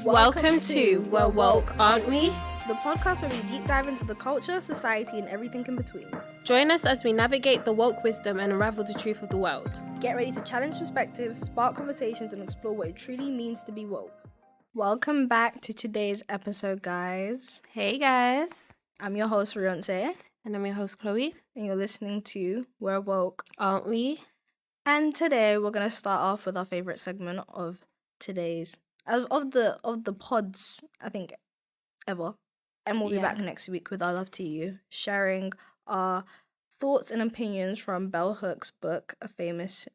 Welcome to We're Woke, Aren't We? The podcast where we deep dive into the culture, society, and everything in between. Join us as we navigate the woke wisdom and unravel the truth of the world. Get ready to challenge perspectives, spark conversations, and explore what it truly means to be woke. Welcome back to today's episode, guys. Hey guys. I'm your host, Rionce. And I'm your host, Chloe. And you're listening to We're Woke, Aren't We? And today we're going to start off with our favorite segment of today's of the pods, I think, ever. And we'll be back next week with Our Love to You, sharing our thoughts and opinions from Bell Hooks' book, a famous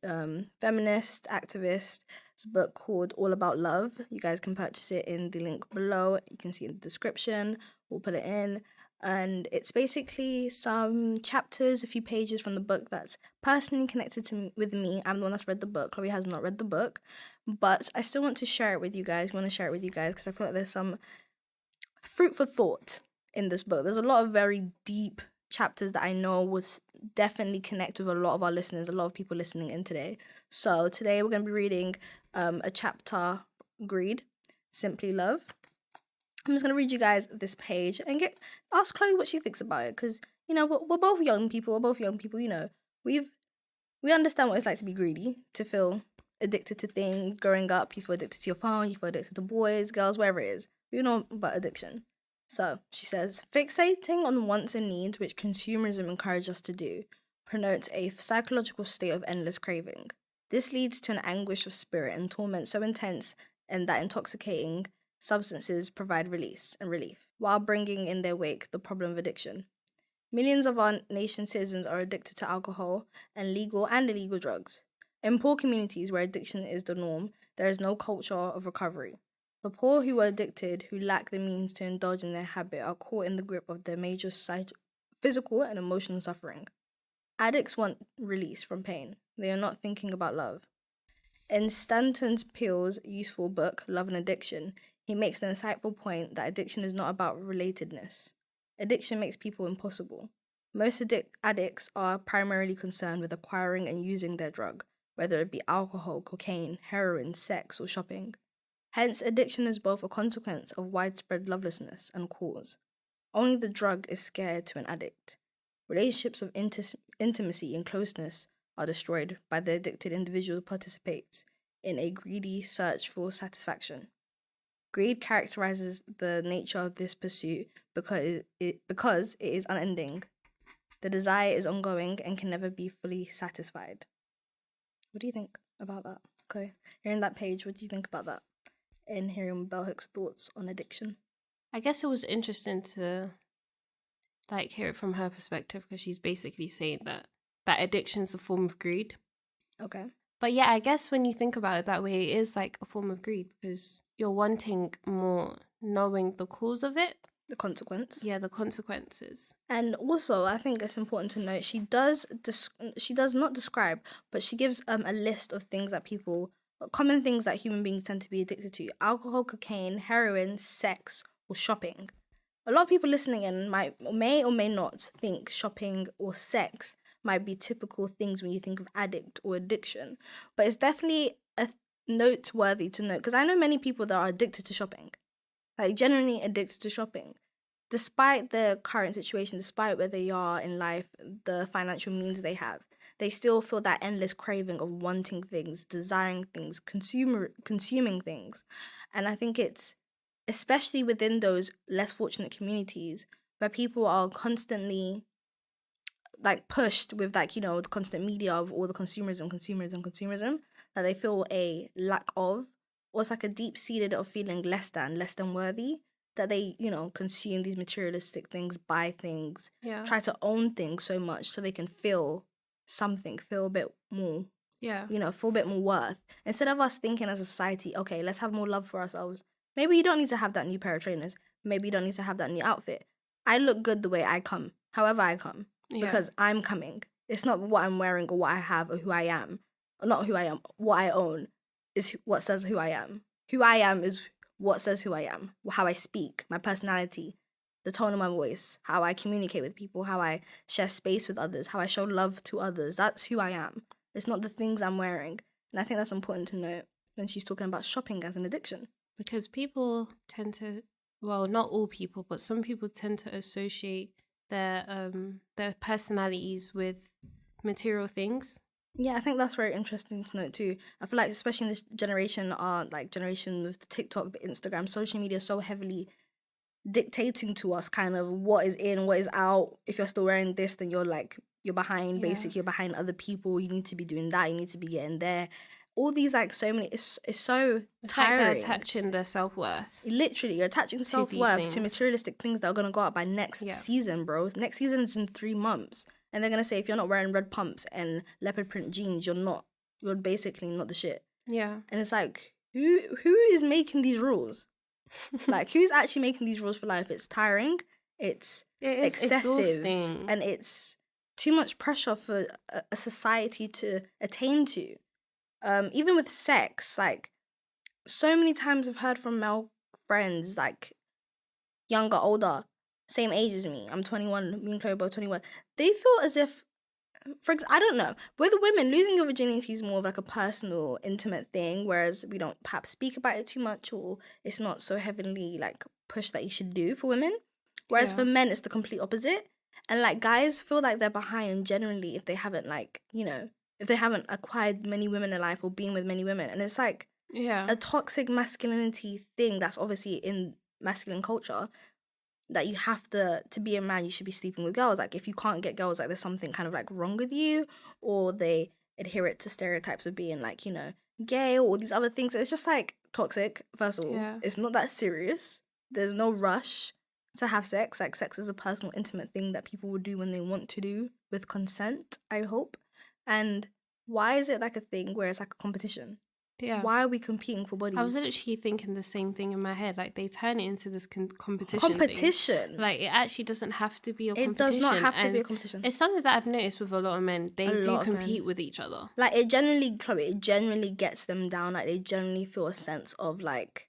feminist activist's book called All About Love. You guys can purchase it in the link below. You can see it in the description. We'll put it in. And it's basically some chapters, a few pages from the book that's personally connected with me. I'm the one that's read the book. Chloe has not read the book. But I still want to share it with you guys. I want to share it with you guys because I feel like there's some fruit for thought in this book. There's a lot of very deep chapters that I know will definitely connect with a lot of our listeners, a lot of people listening in today. So today we're going to be reading a chapter, Greed, Simply Love. I'm just going to read you guys this page and ask Chloe what she thinks about it because, you know, we're both young people. You know. We understand what it's like to be greedy, to feel addicted to things. Growing up, you feel addicted to your phone, you feel addicted to boys, girls, wherever it is. We know about addiction. So she says, fixating on wants and needs, which consumerism encourages us to do, promotes a psychological state of endless craving. This leads to an anguish of spirit and torment so intense and that intoxicating substances provide release and relief, while bringing in their wake the problem of addiction. Millions of our nation's citizens are addicted to alcohol and legal and illegal drugs. In poor communities where addiction is the norm, there is no culture of recovery. The poor who are addicted, who lack the means to indulge in their habit, are caught in the grip of their major physical and emotional suffering. Addicts want release from pain. They are not thinking about love. In Stanton Peele's useful book, Love and Addiction, he makes the insightful point that addiction is not about relatedness. Addiction makes people impossible. Most addicts are primarily concerned with acquiring and using their drug, whether it be alcohol, cocaine, heroin, sex, or shopping. Hence, addiction is both a consequence of widespread lovelessness and cause. Only the drug is scared to an addict. Relationships of intimacy and closeness are destroyed by the addicted individual who participates in a greedy search for satisfaction. Greed characterizes the nature of this pursuit because it is unending. The desire is ongoing and can never be fully satisfied. What do you think about that? Okay, hearing that page, what do you think about that? And hearing Bell Hooks' thoughts on addiction. I guess it was interesting to hear it from her perspective because she's basically saying that addiction is a form of greed. Okay. But yeah, I guess when you think about it that way, it is like a form of greed because you're wanting more, knowing the cause of it. The consequence. Yeah, the consequences. And also, I think it's important to note, she does not describe, but she gives a list of things that common things that human beings tend to be addicted to. Alcohol, cocaine, heroin, sex, or shopping. A lot of people listening in may or may not think shopping or sex might be typical things when you think of addict or addiction. But it's definitely noteworthy to note, because I know many people that are addicted to shopping. Like, genuinely addicted to shopping. Despite their current situation, despite where they are in life, the financial means they have, they still feel that endless craving of wanting things, desiring things, consuming things. And I think it's especially within those less fortunate communities where people are constantly pushed with the constant media of all the consumerism, that they feel a lack of, or it's like a deep-seated of feeling less than worthy, that they, consume these materialistic things, buy things, try to own things so much so they can feel something, feel a bit more, feel a bit more worth. Instead of us thinking as a society, okay, let's have more love for ourselves. Maybe you don't need to have that new pair of trainers. Maybe you don't need to have that new outfit. I look good the way I come, however I come, because I'm coming. It's not what I'm wearing or what I have or who I am. Or not who I am. What I own is what says who I am. Who I am is what says who I am. How I speak, my personality, the tone of my voice, how I communicate with people, how I share space with others, how I show love to others. That's who I am. It's not the things I'm wearing. And I think that's important to note when she's talking about shopping as an addiction. Because people tend to, well, not all people, but some people tend to associate their personalities with material things. Yeah, I think that's very interesting to note too. I feel like especially in this generation, generation with the TikTok, the Instagram, social media so heavily dictating to us kind of what is in, what is out. If you're still wearing this, then you're behind, Yeah. basically you're behind other people. You need to be doing that, you need to be getting there. All these like so many it's so It's like they're tiring. attaching their self-worth Literally, you're attaching to these self-worth to things. materialistic things that are gonna go out by next Yeah. season, bro. Next season's in 3 months. And they're gonna say if you're not wearing red pumps and leopard print jeans, you're basically not the shit. Yeah. And it's like, who is making these rules? Like, who's actually making these rules for life? It's tiring, it's It is excessive, exhausting. and it's too much pressure for a society to attain to. Even with sex, like, so many times I've heard from male friends, like, younger, older, same age as me. I'm 21, me and Chloe both 21. They feel as if, I don't know, with women, losing your virginity is more of like a personal, intimate thing, whereas we don't perhaps speak about it too much, or it's not so heavily like pushed that you should do for women. Whereas Yeah. for men, it's the complete opposite. And like guys feel like they're behind generally if they haven't if they haven't acquired many women in life or been with many women. And it's like Yeah. a toxic masculinity thing that's obviously in masculine culture, that you have to be a man, you should be sleeping with girls. Like if you can't get girls, like there's something kind of like wrong with you, or they adhere it to stereotypes of being like, gay or all these other things. It's just like toxic. First of all, Yeah. it's not that serious. There's no rush to have sex. Like sex is a personal, intimate thing that people will do when they want to do with consent, I hope. And why is it like a thing where it's like a competition? Yeah. Why are we competing for bodies? I was literally thinking the same thing in my head. Like they turn it into this competition. Thing. Like it actually doesn't have to be a competition. It does not have to be a competition. It's something that I've noticed with a lot of men. They do compete with each other. Like it generally gets them down. Like they generally feel a sense of like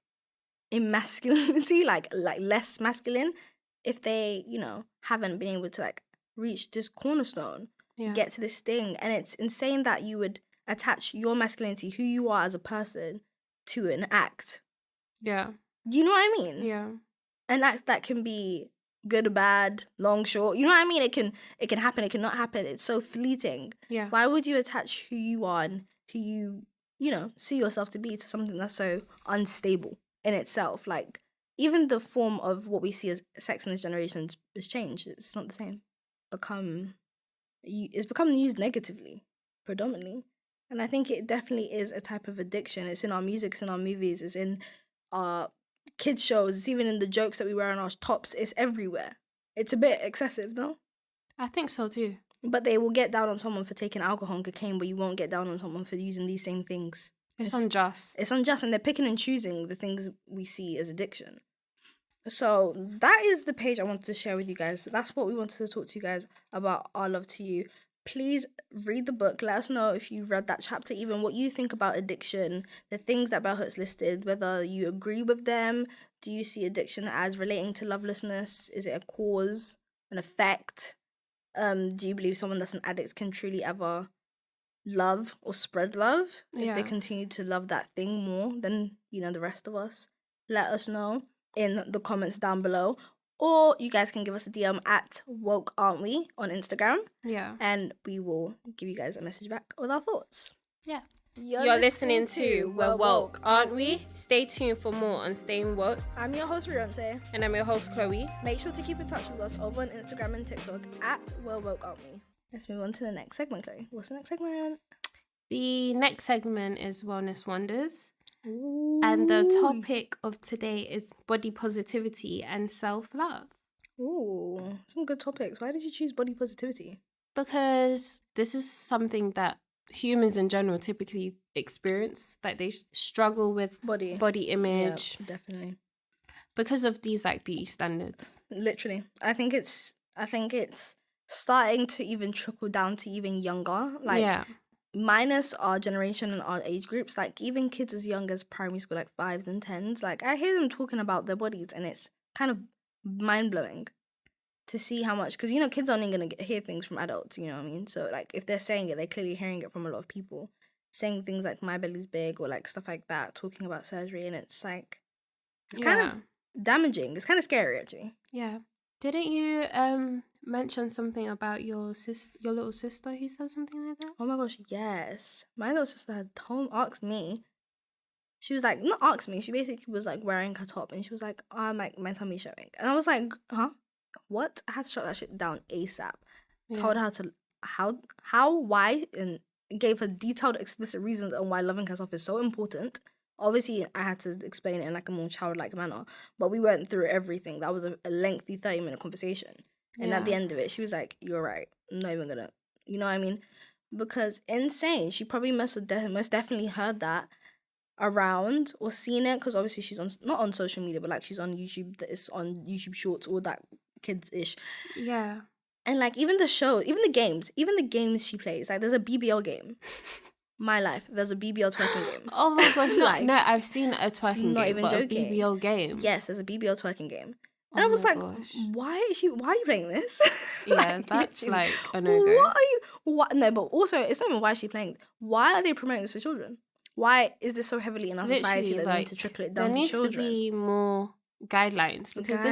emasculinity, like less masculine, if they haven't been able to like reach this cornerstone, get to this thing. And it's insane that you would attach your masculinity, who you are as a person, to an act. Yeah. You know what I mean? Yeah. An act that can be good or bad, long, short. You know what I mean? It can happen, it can not happen. It's so fleeting. Yeah. Why would you attach who you are and who you see yourself to be to something that's so unstable in itself? Like even the form of what we see as sex in this generation has changed. It's not the same. It's become used negatively, predominantly. And I think it definitely is a type of addiction. It's in our music, it's in our movies, it's in our kids shows, it's even in the jokes that we wear on our tops. It's everywhere. It's a bit excessive, no? I think so too. But they will get down on someone for taking alcohol and cocaine, but you won't get down on someone for using these same things. It's unjust. It's unjust, and they're picking and choosing the things we see as addiction. So that is the page I wanted to share with you guys. That's what we wanted to talk to you guys about, Our Love to You. Please read the book. Let us know if you read that chapter, even what you think about addiction, the things that Bell Hooks listed, whether you agree with them. Do you see addiction as relating to lovelessness? Is it a cause, an effect? Do you believe someone that's an addict can truly ever love or spread love if they continue to love that thing more than the rest of us? Let us know in the comments down below, or you guys can give us a DM at woke aren't we on Instagram, and we will give you guys a message back with our thoughts. You're listening to We're Woke, aren't we? Stay tuned for more on Staying Woke. I'm your host Rionsay, and I'm your host Chloe. Make sure to keep in touch with us over on Instagram and TikTok at We're Woke, aren't we? Let's move on to the next segment, Chloe. What's the next segment? The next segment is Wellness Wonders. Ooh. And the topic of today is body positivity and self-love. Ooh, some good topics. Why did you choose body positivity? Because this is something that humans in general typically experience. Like they struggle with body image. Yeah, definitely. Because of these like beauty standards. Literally. I think it's starting to even trickle down to even younger. Minus our generation and our age groups, like even kids as young as primary school, like 5s and 10s, like I hear them talking about their bodies, and it's kind of mind-blowing to see how much, because kids aren't going to hear things from adults, you know what I mean? So like if they're saying it, they're clearly hearing it from a lot of people saying things like my belly's big or like stuff like that, talking about surgery, and it's like It's kind of damaging. It's kind of scary, actually. Yeah. Didn't you mention something about your little sister who said something like that? Oh my gosh, yes. My little sister had asked me. She was like, not asked me. She basically was like wearing her top, and she was like, "I'm like my tummy showing," and I was like, "Huh? What?" I had to shut that shit down ASAP. Told her to why, and gave her detailed, explicit reasons on why loving herself is so important. Obviously, I had to explain it in like a more childlike manner, but we went through everything. That was a lengthy 30-minute conversation. And at the end of it, she was like, "You're right. I'm not even gonna," you know what I mean? Because insane. She probably most definitely heard that around or seen it, because obviously she's on, not on social media, but like she's on YouTube. It's on YouTube Shorts, all that kids-ish. Yeah. And like even the shows, even the games she plays. Like there's a BBL game. My life. There's a BBL twerking game. Oh my gosh, Like, no, I've seen a twerking not game, even but joking. a BBL game. Yes, there's a BBL twerking game. And Oh I was my like, gosh. why are you playing this? Yeah, Like, that's literally, like a no-go. What? No, but also, it's not even why is she playing. Why are they promoting this to children? Why is this so heavily in our society that they need to trickle it down to children? There needs to be more guidelines, because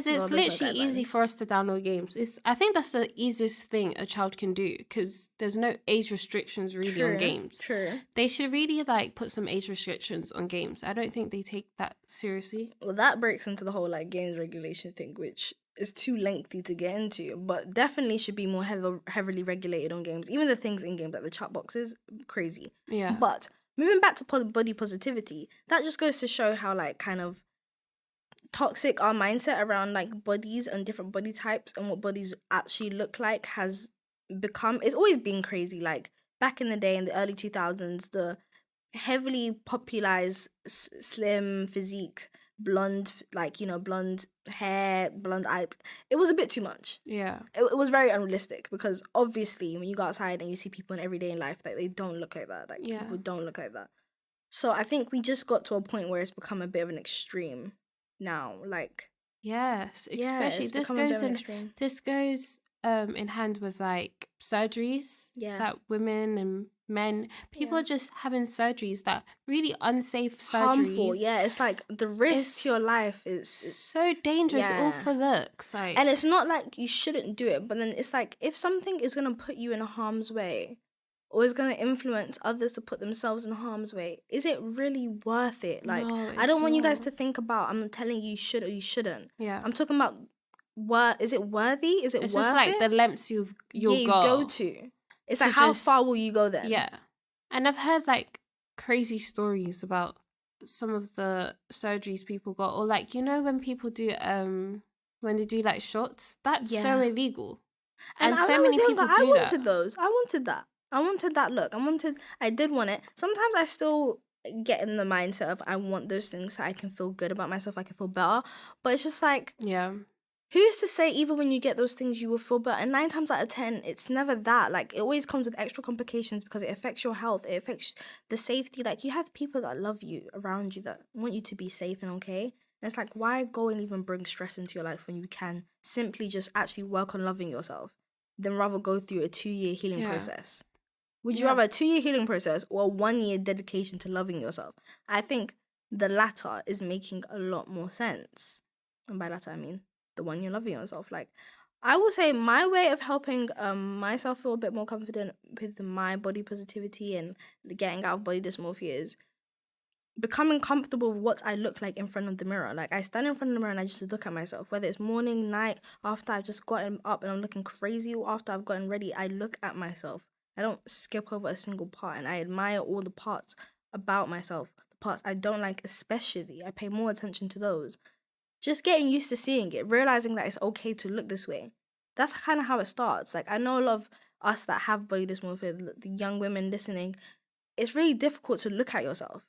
it's literally easy for us to download games. I think that's the easiest thing a child can do, because there's no age restrictions really on games. True. They should really like put some age restrictions on games. I don't think they take that seriously. Well, that breaks into the whole like games regulation thing, which is too lengthy to get into, but definitely should be more heavily regulated on games. Even the things in games like the chat boxes, crazy. Yeah. But moving back to body positivity, that just goes to show how like kind of toxic our mindset around like bodies and different body types and what bodies actually look like has become. It's always been crazy. Like back in the day, in the early 2000s, the heavily popularized slim physique, blonde, like, you know, blonde hair, blonde eye, it was a bit too much. Yeah. It was very unrealistic, because obviously when you go outside and you see people in everyday life, like they don't look like that. Like people don't look like that. So I think we just got to a point where it's become a bit of an extreme now. Like, yes, especially this goes in hand with like surgeries that women and men, people are just having surgeries that really unsafe surgeries. Harmful. Yeah, it's like the risk to your life is so dangerous, all for looks. Like, and it's not like you shouldn't do it, but then it's like if something is gonna put you in harm's way, or is going to influence others to put themselves in harm's way, is it really worth it? Like, no, I don't want you guys to think about, I'm telling you should or you shouldn't. Yeah. I'm talking about, is it worthy? Is it worth it? It's just like the lengths you'll go to. It's like, how far will you go then? Yeah. And I've heard like crazy stories about some of the surgeries people got, or like, you know, when people do, when they do like shots, that's so illegal. And so many people do that. I wanted those. I wanted that. I wanted that look. I did want it. Sometimes I still get in the mindset of I want those things so I can feel good about myself, I can feel better. But it's just like, who's to say even when you get those things you will feel better? And 9 times out of 10, it's never that. Like, it always comes with extra complications because it affects your health. It affects the safety. Like, you have people that love you around you that want you to be safe and okay. And it's like, why go and even bring stress into your life when you can simply just actually work on loving yourself, than rather go through a 2-year healing process? Would you rather a 2-year healing process or a 1-year dedication to loving yourself? I think the latter is making a lot more sense. And by latter, I mean the one you're loving yourself. Like, I will say my way of helping myself feel a bit more confident with my body positivity and getting out of body dysmorphia is becoming comfortable with what I look like in front of the mirror. Like, I stand in front of the mirror and I just look at myself, whether it's morning, night, after I've just gotten up and I'm looking crazy, or after I've gotten ready, I look at myself. I don't skip over a single part, and I admire all the parts about myself. The parts I don't like especially, I pay more attention to those. Just getting used to seeing it, realizing that it's okay to look this way. That's kind of how it starts. Like, I know a lot of us that have body dysmorphia, the young women listening, it's really difficult to look at yourself.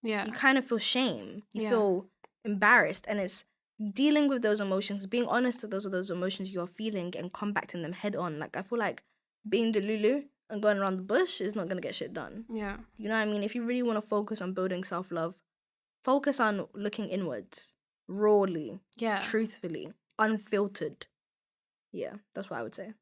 Yeah. You kind of feel shame. You feel embarrassed, and it's dealing with those emotions, being honest to those emotions you're feeling and combating them head on. Like, I feel like being the Lulu and going around the bush is not going to get shit done. Yeah. You know what I mean? If you really want to focus on building self-love, focus on looking inwards, rawly, truthfully, unfiltered. Yeah, that's what I would say.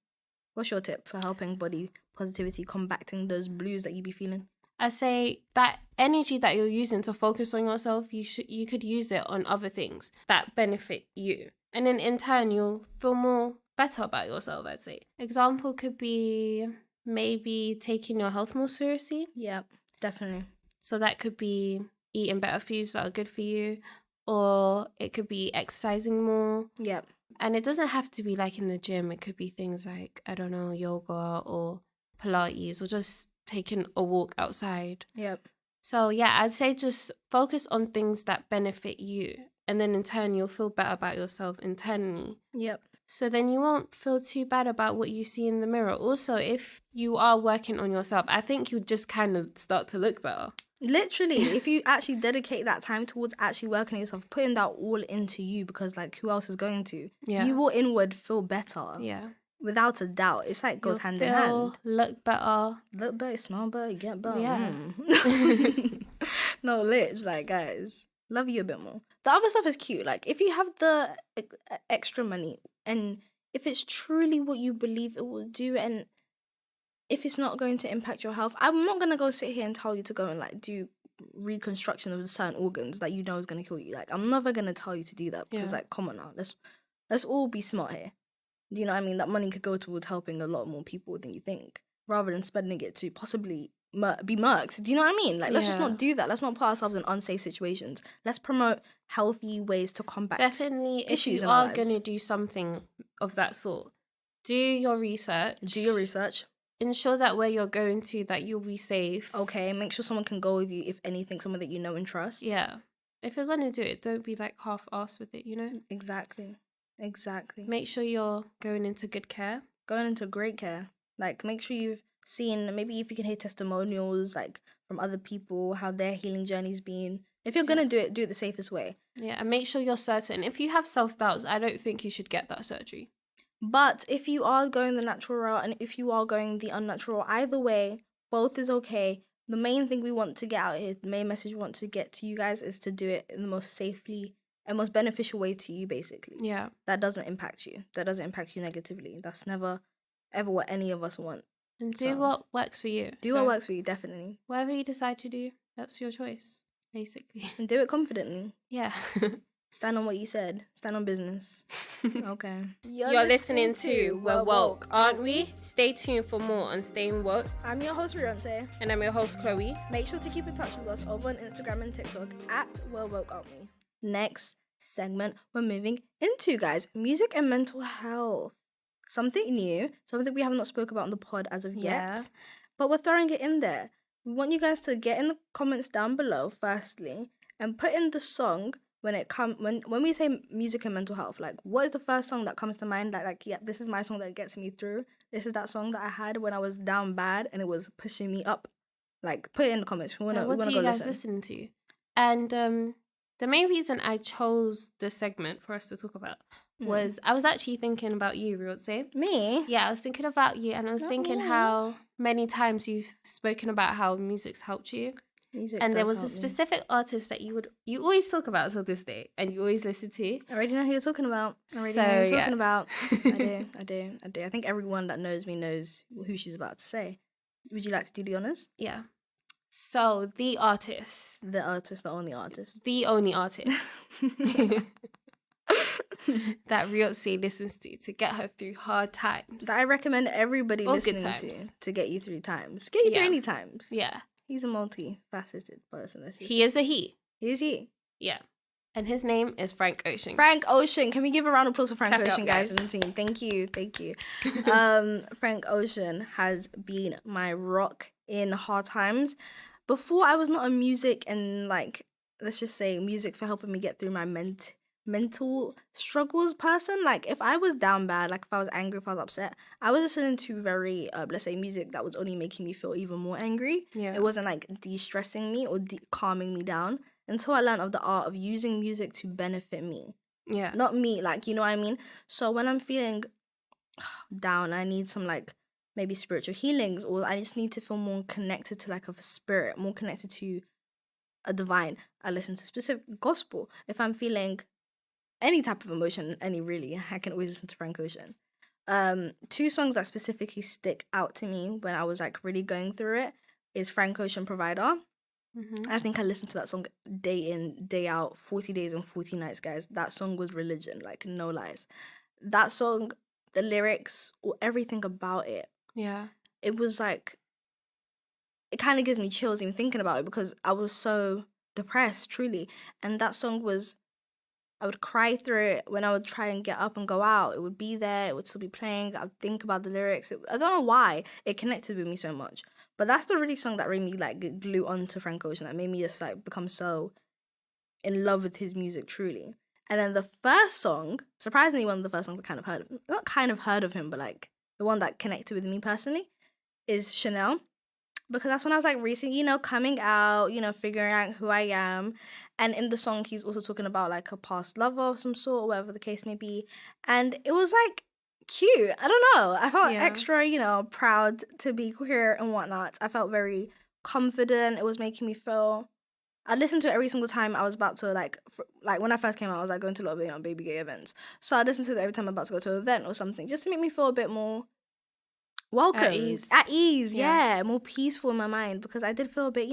What's your tip for helping body positivity, combating those blues that you be feeling? I say that energy that you're using to focus on yourself, you could use it on other things that benefit you. And then in turn, you'll feel more better about yourself, I'd say. Example could be maybe taking your health more seriously. Yeah, definitely. So that could be eating better foods that are good for you, or it could be exercising more. Yep. And it doesn't have to be like in the gym. It could be things like, I don't know, yoga or Pilates, or just taking a walk outside. Yep. So yeah, I'd say just focus on things that benefit you. And then in turn, you'll feel better about yourself internally. Yep. So then you won't feel too bad about what you see in the mirror. Also, if you are working on yourself, I think you'll just kind of start to look better. Literally, if you actually dedicate that time towards actually working on yourself, putting that all into you, because like who else is going to? Yeah. You will inward feel better. Yeah. Without a doubt. It's like goes hand in hand. Look better. Look better, smell better, get better. Yeah. No, lich, like guys, love you a bit more. The other stuff is cute. Like if you have the extra money and if it's truly what you believe it will do, and if it's not going to impact your health, I'm not gonna go sit here and tell you to go and like do reconstruction of certain organs that you know is gonna kill you. Like I'm never gonna tell you to do that because like come on now, let's all be smart here. Do you know what I mean? That money could go towards helping a lot more people than you think, rather than spending it to possibly be murked. Do you know what I mean? Like, let's just not do that. Let's not put ourselves in unsafe situations. Let's promote healthy ways to combat definitely issues if you are going to do something of that sort, do your research. Ensure that where you're going to, that you'll be safe. Okay, make sure someone can go with you, if anything, someone that you know and trust. Yeah. If you're going to do it, don't be like half-assed with it, you know? Exactly. Make sure you're going into good care. Going into great care. Like, make sure you've seen, maybe if you can hear testimonials, like, from other people, how their healing journey's been. If you're going to do it the safest way. Yeah, and make sure you're certain. If you have self-doubts, I don't think you should get that surgery. But if you are going the natural route and if you are going the unnatural, either way, both is okay. The main thing we want to get out here, the main message we want to get to you guys is to do it in the most safely and most beneficial way to you, basically. Yeah. That doesn't impact you. That doesn't impact you negatively. That's never, ever what any of us want. And do what works for you. What works for you, definitely. Whatever you decide to do, that's your choice, basically. And do it confidently. Yeah. Stand on what you said. Stand on business. Okay. You're listening to We're Woke, aren't we? Stay tuned for more on Staying Woke. I'm your host, Rionsay. And I'm your host, Chloe. Make sure to keep in touch with us over on Instagram and TikTok at We're Woke, aren't we? Next segment we're moving into, guys, music and mental health. Something new, something we have not spoke about on the pod as of yet, but we're throwing it in there. We want you guys to get in the comments down below, firstly, and put in the song when we say music and mental health. Like, what is the first song that comes to mind? Like, yeah, this is my song that gets me through. This is that song that I had when I was down bad and it was pushing me up. Like, put it in the comments. We wanna what do you guys listen to? And the main reason I chose this segment for us to talk about was I was actually thinking about you, Rionsay. Me? Yeah, I was thinking about you, and I was thinking how many times you've spoken about how music's helped you. And there was a specific artist that you always talk about till this day, and you always listen to. I already know who you're talking about. I do. I think everyone that knows me knows who she's about to say. Would you like to do the honors? Yeah. So, the artist. The only artist. The only artist. that Rionsay listens to get her through hard times. That I recommend everybody listening to get you through times. Get you through any times. Yeah. He's a multifaceted person. He is a he. He is he. Yeah. And his name is Frank Ocean. Frank Ocean. Can we give a round of applause for Frank Ocean, guys, and the team? Thank you. Frank Ocean has been my rock in hard times. Before, I was not a music and, like, let's just say music for helping me get through my mental struggles person. Like, if I was down bad, like if I was angry, if I was upset, I was listening to very, let's say, music that was only making me feel even more angry. Yeah. It wasn't like de-stressing me or calming me down. Until I learned of the art of using music to benefit me. Yeah. Not me, like, you know what I mean? So when I'm feeling down, I need some, like, maybe spiritual healings, or I just need to feel more connected to, like, a spirit, more connected to a divine. I listen to specific gospel. If I'm feeling any type of emotion, really, I can always listen to Frank Ocean. 2 songs that specifically stick out to me when I was, like, really going through it. is Frank Ocean Provider. Mm-hmm. I think I listened to that song day in, day out, 40 days and 40 nights, guys. That song was religion, like, no lies. That song, the lyrics, or everything about it. Yeah. It was like, it kind of gives me chills even thinking about it because I was so depressed, truly. And that song was, I would cry through it when I would try and get up and go out. It would be there. It would still be playing. I would think about the lyrics. I don't know why it connected with me so much. But that's the really song that made me like glue on to Frank Ocean. That made me just like become so in love with his music, truly. And then the first song, surprisingly, one of the first songs I kind of heard of him, but like the one that connected with me personally is Chanel. Because that's when I was like recently, coming out, figuring out who I am. And in the song, he's also talking about like a past lover of some sort, whatever the case may be. And it was like cute. I don't know. I felt extra, proud to be queer and whatnot. I felt very confident. It was making me feel. I listened to it every single time I was about to like when I first came out, I was like going to a lot of baby gay events. So I listened to it every time I'm about to go to an event or something, just to make me feel a bit more welcome, at ease, yeah, more peaceful in my mind, because I did feel a bit,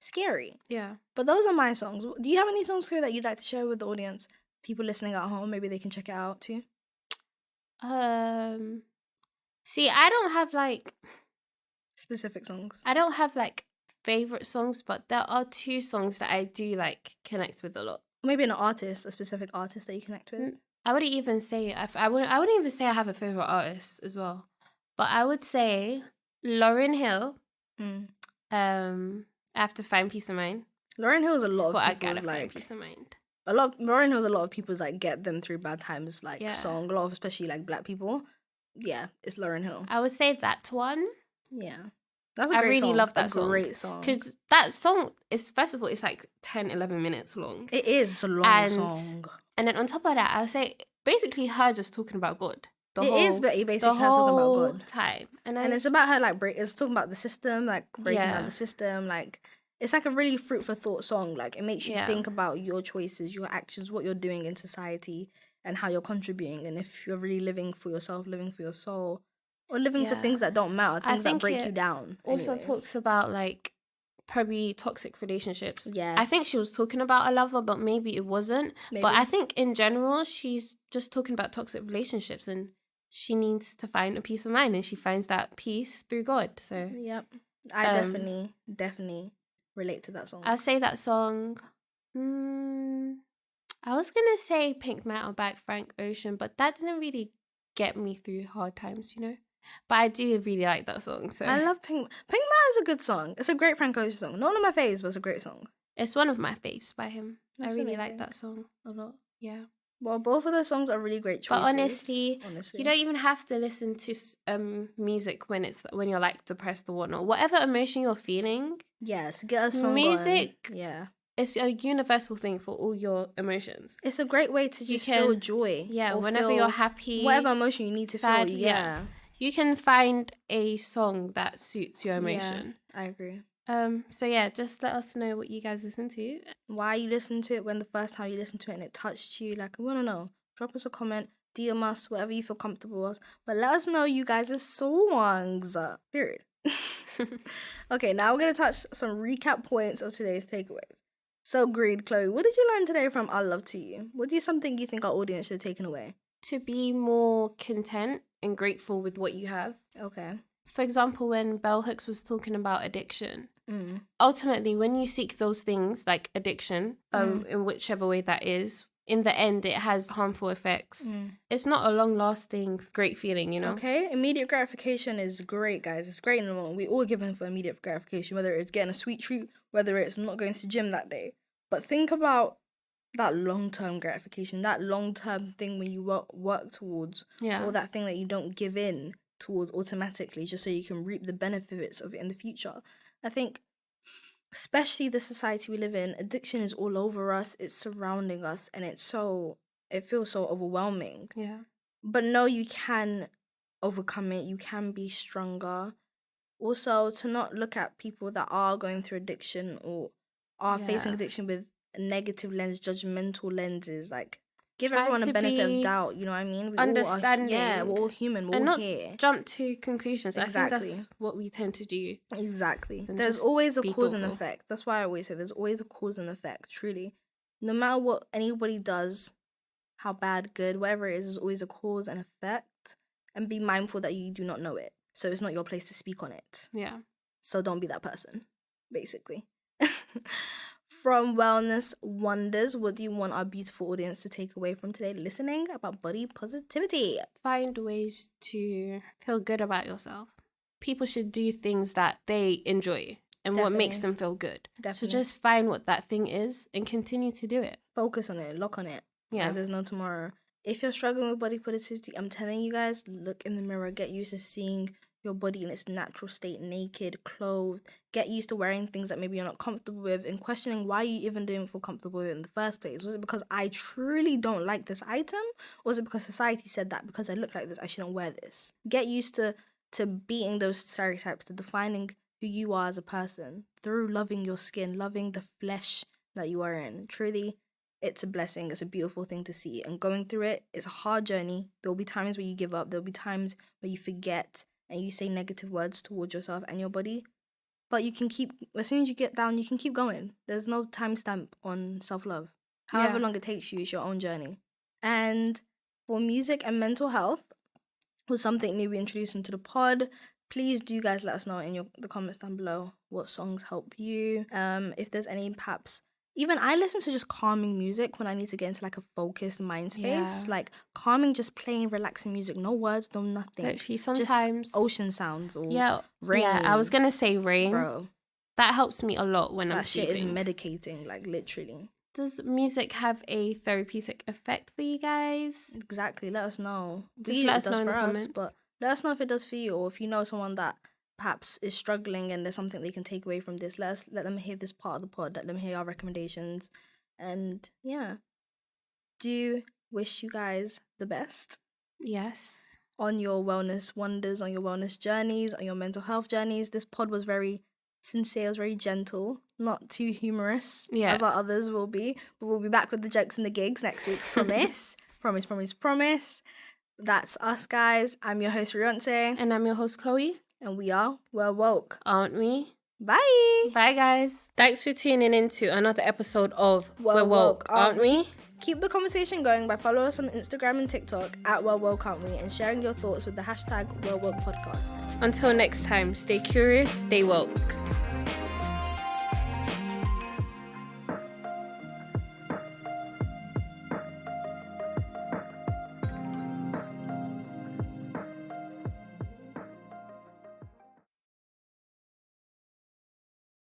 scary. Yeah. But those are my songs. Do you have any songs here that you'd like to share with the audience? People listening at home, maybe they can check it out too. See, I don't have like specific songs. I don't have like favorite songs, but there are two songs that I do like connect with a lot. Maybe a specific artist that you connect with. I wouldn't even say I wouldn't even say I have a favorite artist as well. But I would say Lauryn Hill. I have to find peace of mind. Lauryn Hill is a lot of people's find peace of mind. Lauryn Hill is a lot of people's like get them through bad times song. A lot of especially like black people. Yeah, it's Lauryn Hill. I would say that one. Yeah. That's a great song. I really love that song. Great song. Because that song is, first of all, it's like 10, 11 minutes long. It is. It's a long song. And then on top of that, I would say basically her just talking about God. But basically her talking about God. Time. And it's about her like it's talking about the system, like breaking down the system. Like it's like a really fruit for thought song. Like it makes you think about your choices, your actions, what you're doing in society, and how you're contributing. And if you're really living for yourself, living for your soul, or living for things that don't matter, things that break you down. Also talks about like probably toxic relationships. Yes. I think she was talking about a lover, but maybe it wasn't. But I think in general, she's just talking about toxic relationships, and she needs to find a peace of mind, and she finds that peace through God. So yep, I definitely relate to that song. I'll say that song. I was gonna say Pink Metal by Frank Ocean, but that didn't really get me through hard times, But I do really like that song. So I love Pink Metal is a good song. It's a great Frank Ocean song. Not one of my faves, but it's a great song. It's one of my faves by him. That's I really like that song a lot. Yeah. Well, both of those songs are really great choices. But honestly, you don't even have to listen to music when you're like depressed or whatnot. Whatever emotion you're feeling. Yes, get a song music. On. Yeah. It's a universal thing for all your emotions. It's a great way to just feel joy. Yeah, whenever you're happy. Whatever emotion you need to feel. Yeah. You can find a song that suits your emotion. Yeah, I agree. So yeah, just let us know what you guys listen to. Why you listen to it, when the first time you listened to it and it touched you. Like, I want to know. Drop us a comment, DM us, whatever you feel comfortable with. But let us know you guys' songs. Period. Okay, now we're going to touch some recap points of today's takeaways. So, Greed, Chloe, what did you learn today from Our Love to You? What do you something you think our audience should have taken away? To be more content and grateful with what you have. Okay. For example, when Bell Hooks was talking about addiction, ultimately, when you seek those things like addiction, in whichever way that is, in the end, it has harmful effects. It's not a long-lasting, great feeling, Okay, immediate gratification is great, guys. It's great in the moment. We all given for immediate gratification, whether it's getting a sweet treat, whether it's not going to gym that day. But think about that long-term gratification, that long-term thing when you work towards, or that thing that you don't give in towards automatically just so you can reap the benefits of it in the future. I think, especially the society we live in, addiction is all over us, it's surrounding us, and it feels so overwhelming. Yeah. But no, you can overcome it, you can be stronger. Also, to not look at people that are going through addiction or are facing addiction with a negative lens, judgmental lenses, like, Give everyone a benefit of doubt, you know what I mean? Understanding. We're all human, we're all not here. Jump to conclusions. Exactly. I think that's what we tend to do. Exactly. There's always a cause and effect. That's why I always say there's always a cause and effect, truly. No matter what anybody does, how bad, good, whatever it is, there's always a cause and effect. And be mindful that you do not know it. So it's not your place to speak on it. Yeah. So don't be that person, basically. From Wellness Wonders, what do you want our beautiful audience to take away from today listening about body positivity? Find ways to feel good about yourself. People should do things that they enjoy and what makes them feel good. Definitely. So just find what that thing is and continue to do it. Focus on it. Lock on it. Yeah. Like there's no tomorrow. If you're struggling with body positivity, I'm telling you guys, look in the mirror. Get used to seeing your body in its natural state, naked, clothed. Get used to wearing things that maybe you're not comfortable with and questioning why you even didn't feel comfortable with it in the first place. Was it because I truly don't like this item? Or was it because society said that because I look like this, I shouldn't wear this? Get used to beating those stereotypes, to defining who you are as a person through loving your skin, loving the flesh that you are in. Truly, it's a blessing. It's a beautiful thing to see. And going through it, it's a hard journey. There will be times where you give up. There will be times where you forget and you say negative words towards yourself and your body. But you can keep, as soon as you get down, you can keep going. There's no timestamp on self-love. However long it takes you, it's your own journey. And for music and mental health was something new we introduced into the pod. Please do guys let us know in the comments down below what songs help you. If there's any perhaps... Even I listen to just calming music when I need to get into like a focused mind space. Yeah. Like calming, just playing, relaxing music. No words, no nothing. Literally, sometimes just ocean sounds or rain. Yeah, I was gonna say rain. Bro, that helps me a lot when I'm sleeping. That shit is medicating, like literally. Does music have a therapeutic effect for you guys? Exactly. Let us know. Just let us know in the comments. But let us know if it does for you, or if you know someone that perhaps is struggling and there's something they can take away from this. Let them hear this part of the pod. Let them hear our recommendations. And yeah, do wish you guys the best. Yes. On your wellness wonders, on your wellness journeys, on your mental health journeys. This pod was very sincere, it was very gentle, not too humorous as our others will be. But we'll be back with the jokes and the gigs next week. Promise. Promise. That's us, guys. I'm your host, Rionce. And I'm your host, Chloe. And we are Well Woke. Aren't we? Bye. Bye, guys. Thanks for tuning in to another episode of Well Woke, aren't we? Keep the conversation going by following us on Instagram and TikTok at Well Woke, aren't we? And sharing your thoughts with the hashtag Well Woke Podcast. Until next time, stay curious, stay woke.